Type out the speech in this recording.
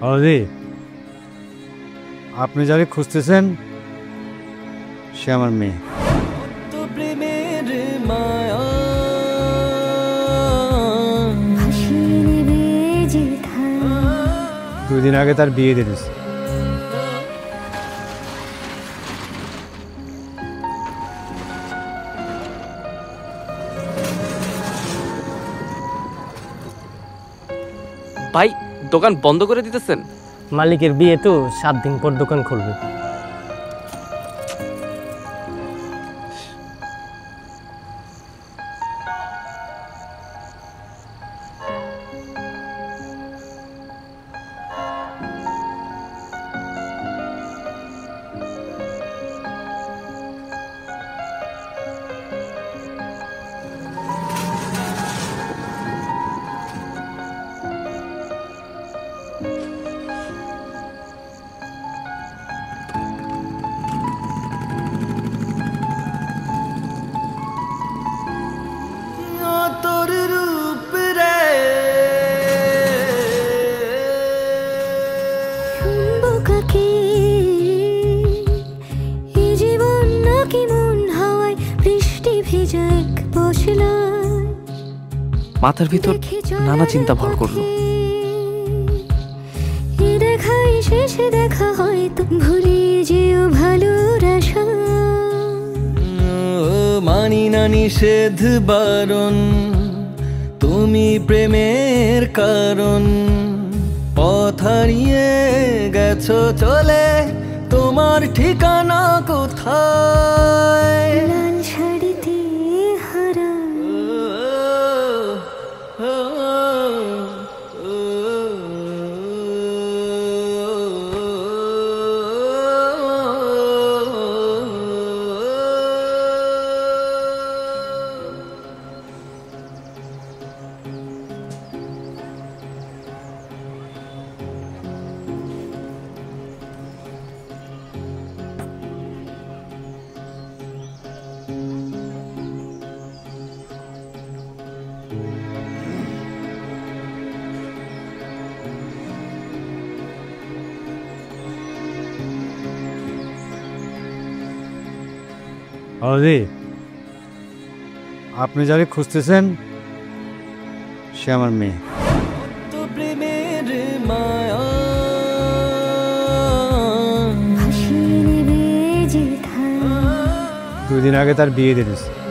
অলদি আপনি যাকে খুঁজতেছেন সে আমার মেয়ে। দুদিন আগে তার বিয়ে দিয়ে দিয়েছে। ভাই দোকান বন্ধ করে দিতেছেন? মালিকের বিয়ে তো 7 দিন পর দোকান খুলবে। মাথার ভিতর নানা চিন্তা ভর করলো। দেখা হয়তো ভুলে যেও ভালোবাসা। মানি না নিষেধ বারণ, তুমি প্রেমের কারণ। পথ হারিয়ে গেছো চলে, তোমার ঠিকানা কোথায়? লাল শাড়িতে হারা অলদি আপনি যাকে খুঁজতেছেন সে আমার মেয়ে। দুদিন আগে তার বিয়ে দিয়ে দিয়েছে।